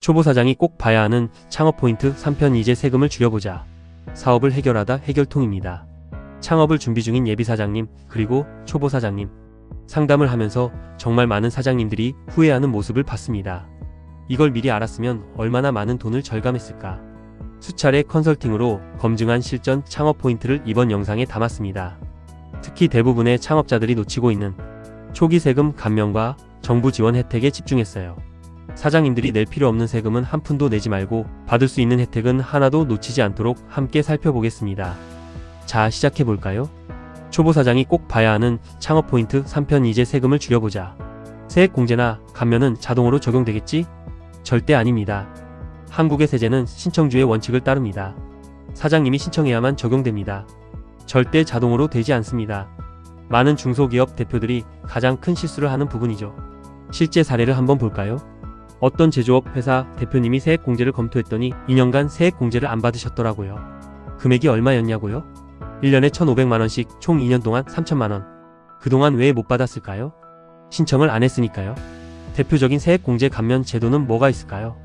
초보 사장이 꼭 봐야 하는 창업 포인트 3편. 이제 세금을 줄여보자. 사업을 해결하다 해결통입니다. 창업을 준비 중인 예비 사장님, 그리고 초보 사장님, 상담을 하면서 정말 많은 사장님들이 후회하는 모습을 봤습니다. 이걸 미리 알았으면 얼마나 많은 돈을 절감했을까. 수차례 컨설팅으로 검증한 실전 창업 포인트를 이번 영상에 담았습니다. 특히 대부분의 창업자들이 놓치고 있는 초기 세금 감면과 정부 지원 혜택에 집중했어요. 사장님들이 낼 필요 없는 세금은 한 푼도 내지 말고 받을 수 있는 혜택은 하나도 놓치지 않도록 함께 살펴보겠습니다. 자, 시작해볼까요? 초보 사장이 꼭 봐야 하는 창업 포인트 3편. 이제 세금을 줄여보자. 세액 공제나 감면은 자동으로 적용되겠지? 절대 아닙니다. 한국의 세제는 신청주의 원칙을 따릅니다. 사장님이 신청해야만 적용됩니다. 절대 자동으로 되지 않습니다. 많은 중소기업 대표들이 가장 큰 실수를 하는 부분이죠. 실제 사례를 한번 볼까요? 어떤 제조업 회사 대표님이 세액 공제를 검토했더니 2년간 세액 공제를 안 받으셨더라고요. 금액이 얼마였냐고요? 1년에 1,500만원씩 총 2년 동안 3천만원. 그동안 왜 못 받았을까요? 신청을 안 했으니까요. 대표적인 세액 공제 감면 제도는 뭐가 있을까요?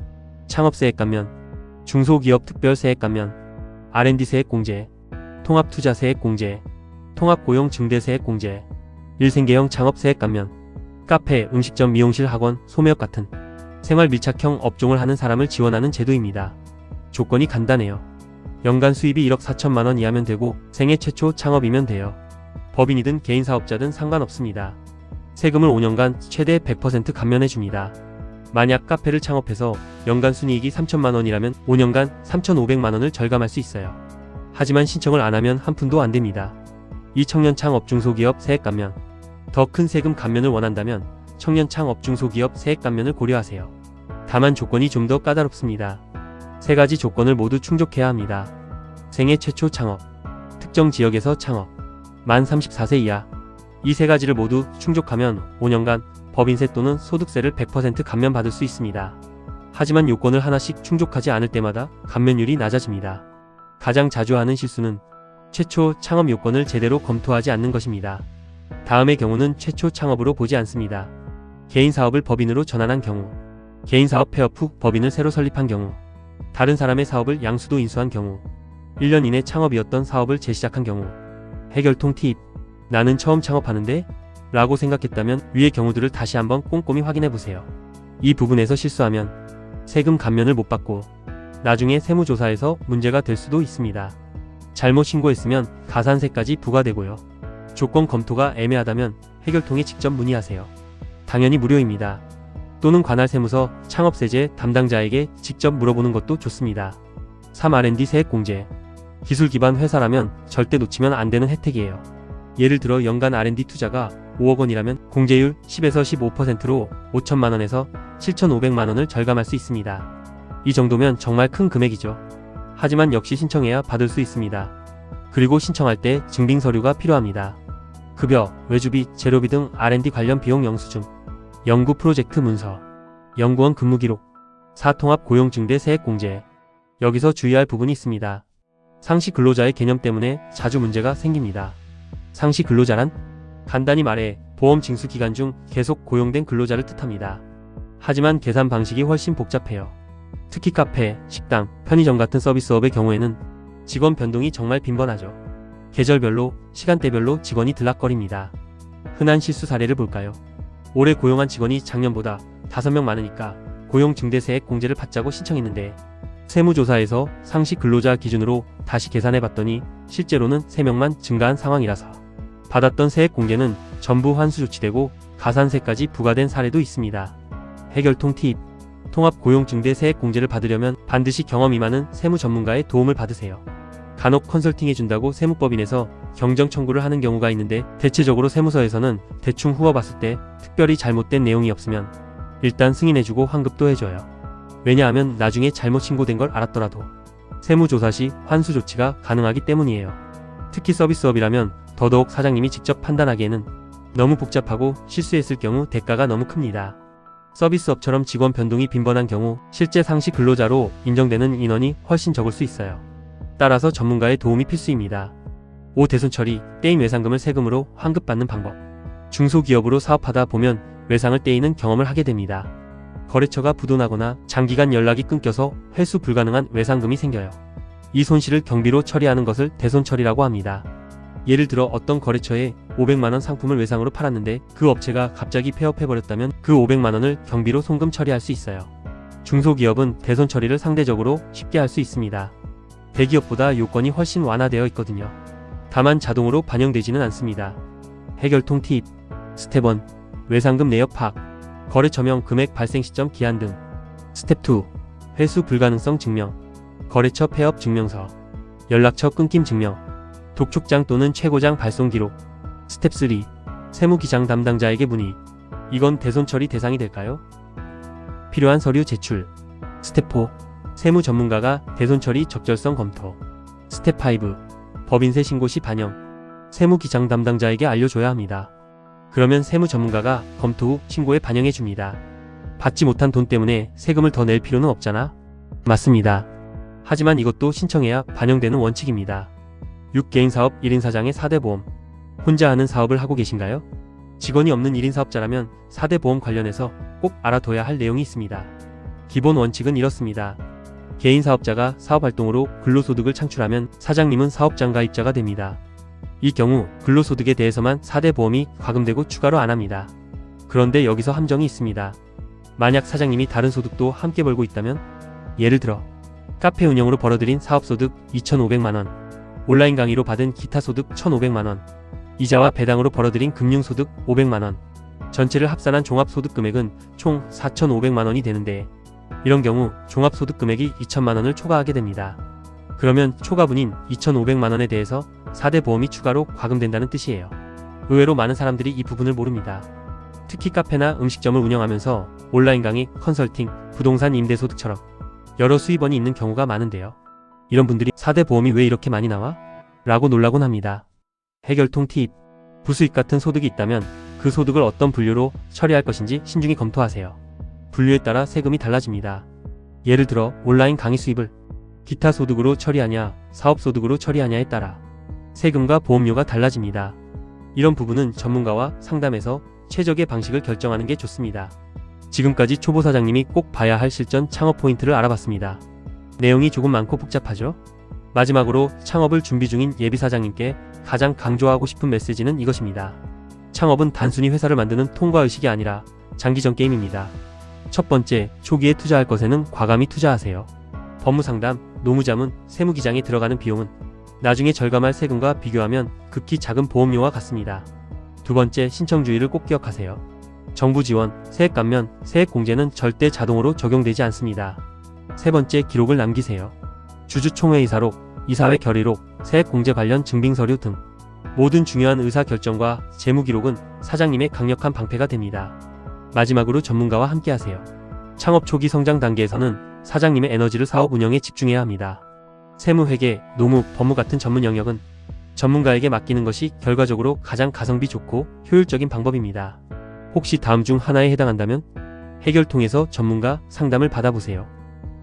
창업세액 감면, 중소기업 특별세액 감면, R&D 세액 공제, 통합투자세액 공제, 통합고용증대세액 공제, 일생계형 창업세액 감면, 카페, 음식점, 미용실, 학원, 소매업 같은 생활 밀착형 업종을 하는 사람을 지원하는 제도입니다. 조건이 간단해요. 연간 수입이 1억 4천만원 이하면 되고 생애 최초 창업이면 돼요. 법인이든 개인 사업자든 상관없습니다. 세금을 5년간 최대 100% 감면해줍니다. 만약 카페를 창업해서 연간 순이익이 3천만원이라면 5년간 3,500만원을 절감할 수 있어요. 하지만 신청을 안 하면 한 푼도 안 됩니다. 이 청년 창업 중소기업 세액 감면. 더 큰 세금 감면을 원한다면 청년 창업 중소기업 세액 감면을 고려하세요. 다만 조건이 좀 더 까다롭습니다. 세 가지 조건을 모두 충족해야 합니다. 생애 최초 창업, 특정 지역에서 창업, 만 34세 이하. 이 세 가지를 모두 충족하면 5년간 법인세 또는 소득세를 100% 감면받을 수 있습니다. 하지만 요건을 하나씩 충족하지 않을 때마다 감면율이 낮아집니다. 가장 자주 하는 실수는 최초 창업 요건을 제대로 검토하지 않는 것입니다. 다음의 경우는 최초 창업으로 보지 않습니다. 개인 사업을 법인으로 전환한 경우, 개인 사업 폐업 후 법인을 새로 설립한 경우, 다른 사람의 사업을 양수도 인수한 경우, 1년 이내 창업이었던 사업을 재시작한 경우. 해결통 팁. 나는 처음 창업하는데? 라고 생각했다면 위의 경우들을 다시 한번 꼼꼼히 확인해보세요. 이 부분에서 실수하면 세금 감면을 못 받고 나중에 세무조사에서 문제가 될 수도 있습니다. 잘못 신고했으면 가산세까지 부과되고요. 조건 검토가 애매하다면 해결통에 직접 문의하세요. 당연히 무료입니다. 또는 관할세무서 창업세제 담당자에게 직접 물어보는 것도 좋습니다. 3. R&D 세액 공제. 기술 기반 회사라면 절대 놓치면 안 되는 혜택이에요. 예를 들어 연간 R&D 투자가 5억 원이라면 공제율 10에서 15%로 5천만원에서 7,500만원을 절감할 수 있습니다. 이 정도면 정말 큰 금액이죠. 하지만 역시 신청해야 받을 수 있습니다. 그리고 신청할 때 증빙 서류가 필요합니다. 급여, 외주비, 재료비 등 R&D 관련 비용 영수증, 연구 프로젝트 문서, 연구원 근무 기록. 4. 통합 고용증대 세액 공제. 여기서 주의할 부분이 있습니다. 상시 근로자의 개념 때문에 자주 문제가 생깁니다. 상시 근로자란? 간단히 말해 보험 징수 기간 중 계속 고용된 근로자를 뜻합니다. 하지만 계산 방식이 훨씬 복잡해요. 특히 카페, 식당, 편의점 같은 서비스업의 경우에는 직원 변동이 정말 빈번하죠. 계절별로, 시간대별로 직원이 들락거립니다. 흔한 실수 사례를 볼까요? 올해 고용한 직원이 작년보다 5명 많으니까 고용증대세액 공제를 받자고 신청했는데 세무조사에서 상시 근로자 기준으로 다시 계산해봤더니 실제로는 3명만 증가한 상황이라서 받았던 세액 공제는 전부 환수 조치되고 가산세까지 부과된 사례도 있습니다. 해결통 팁. 통합 고용증대 세액 공제를 받으려면 반드시 경험이 많은 세무 전문가의 도움을 받으세요. 간혹 컨설팅해준다고 세무법인에서 경정 청구를 하는 경우가 있는데 대체적으로 세무서에서는 대충 후워봤을 때 특별히 잘못된 내용이 없으면 일단 승인해주고 환급도 해줘요. 왜냐하면 나중에 잘못 신고된 걸 알았더라도 세무조사 시 환수 조치가 가능하기 때문이에요. 특히 서비스업이라면 더더욱 사장님이 직접 판단하기에는 너무 복잡하고 실수했을 경우 대가가 너무 큽니다. 서비스업처럼 직원 변동이 빈번한 경우 실제 상시 근로자로 인정되는 인원이 훨씬 적을 수 있어요. 따라서 전문가의 도움이 필수입니다. 5. 대손 처리, 떼인 외상금을 세금으로 환급받는 방법. 중소기업으로 사업하다 보면 외상을 떼이는 경험을 하게 됩니다. 거래처가 부도나거나 장기간 연락이 끊겨서 회수 불가능한 외상금이 생겨요. 이 손실을 경비로 처리하는 것을 대손처리라고 합니다. 예를 들어 어떤 거래처에 500만원 상품을 외상으로 팔았는데 그 업체가 갑자기 폐업해버렸다면 그 500만원을 경비로 송금 처리할 수 있어요. 중소기업은 대손 처리를 상대적으로 쉽게 할 수 있습니다. 대기업보다 요건이 훨씬 완화되어 있거든요. 다만 자동으로 반영되지는 않습니다. 해결통 팁. 스텝 1. 외상금 내역 파악. 거래처명, 금액, 발생 시점, 기한 등. 스텝 2. 회수 불가능성 증명. 거래처 폐업 증명서. 연락처 끊김 증명. 독촉장 또는 최고장 발송 기록. 스텝 3. 세무기장 담당자에게 문의. 이건 대손 처리 대상이 될까요? 필요한 서류 제출. 스텝 4. 세무 전문가가 대손 처리 적절성 검토. 스텝 5. 법인세 신고 시 반영. 세무기장 담당자에게 알려줘야 합니다. 그러면 세무 전문가가 검토 후 신고에 반영해 줍니다. 받지 못한 돈 때문에 세금을 더 낼 필요는 없잖아? 맞습니다. 하지만 이것도 신청해야 반영되는 원칙입니다. 6개인 사업 1인 사장의 4대 보험. 혼자 하는 사업을 하고 계신가요? 직원이 없는 1인 사업자라면 4대 보험 관련해서 꼭 알아둬야 할 내용이 있습니다. 기본 원칙은 이렇습니다. 개인 사업자가 사업활동으로 근로소득을 창출하면 사장님은 사업장가입자가 됩니다. 이 경우 근로소득에 대해서만 4대 보험이 과금되고 추가로 안합니다. 그런데 여기서 함정이 있습니다. 만약 사장님이 다른 소득도 함께 벌고 있다면, 예를 들어 카페 운영으로 벌어들인 사업소득 2,500만원, 온라인 강의로 받은 기타 소득 1,500만원, 이자와 배당으로 벌어들인 금융소득 500만원, 전체를 합산한 종합소득 금액은 총 4,500만원이 되는데, 이런 경우 종합소득 금액이 2천만원을 초과하게 됩니다. 그러면 초과분인 2,500만원에 대해서 4대 보험이 추가로 과금된다는 뜻이에요. 의외로 많은 사람들이 이 부분을 모릅니다. 특히 카페나 음식점을 운영하면서 온라인 강의, 컨설팅, 부동산 임대소득처럼 여러 수입원이 있는 경우가 많은데요. 이런 분들이 4대 보험이 왜 이렇게 많이 나와? 라고 놀라곤 합니다. 해결통 팁. 부수익 같은 소득이 있다면 그 소득을 어떤 분류로 처리할 것인지 신중히 검토하세요. 분류에 따라 세금이 달라집니다. 예를 들어 온라인 강의 수입을 기타 소득으로 처리하냐, 사업 소득으로 처리하냐에 따라 세금과 보험료가 달라집니다. 이런 부분은 전문가와 상담해서 최적의 방식을 결정하는 게 좋습니다. 지금까지 초보 사장님이 꼭 봐야 할 실전 창업 포인트를 알아봤습니다. 내용이 조금 많고 복잡하죠? 마지막으로 창업을 준비 중인 예비 사장님께 가장 강조하고 싶은 메시지는 이것입니다. 창업은 단순히 회사를 만드는 통과의식이 아니라 장기전 게임입니다. 첫 번째, 초기에 투자할 것에는 과감히 투자하세요. 법무상담, 노무자문, 세무기장에 들어가는 비용은 나중에 절감할 세금과 비교하면 극히 작은 보험료와 같습니다. 두 번째, 신청주의를 꼭 기억하세요. 정부 지원, 세액 감면, 세액 공제는 절대 자동으로 적용되지 않습니다. 세 번째, 기록을 남기세요. 주주총회의사록, 이사회 결의록, 세액 공제 관련 증빙서류 등 모든 중요한 의사결정과 재무기록은 사장님의 강력한 방패가 됩니다. 마지막으로 전문가와 함께하세요. 창업 초기 성장 단계에서는 사장님의 에너지를 사업 운영에 집중해야 합니다. 세무, 회계, 노무, 법무 같은 전문 영역은 전문가에게 맡기는 것이 결과적으로 가장 가성비 좋고 효율적인 방법입니다. 혹시 다음 중 하나에 해당한다면 해결통에서 전문가 상담을 받아보세요.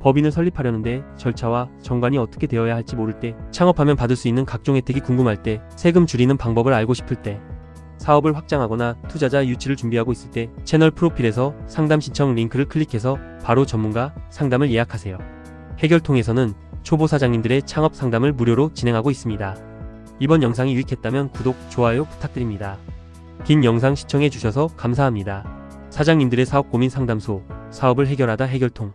법인을 설립하려는데 절차와 정관이 어떻게 되어야 할지 모를 때, 창업하면 받을 수 있는 각종 혜택이 궁금할 때, 세금 줄이는 방법을 알고 싶을 때, 사업을 확장하거나 투자자 유치를 준비하고 있을 때 채널 프로필에서 상담 신청 링크를 클릭해서 바로 전문가 상담을 예약하세요. 해결통에서는 초보 사장님들의 창업 상담을 무료로 진행하고 있습니다. 이번 영상이 유익했다면 구독, 좋아요 부탁드립니다. 긴 영상 시청해 주셔서 감사합니다. 사장님들의 사업 고민 상담소, 사업을 해결하다 해결통.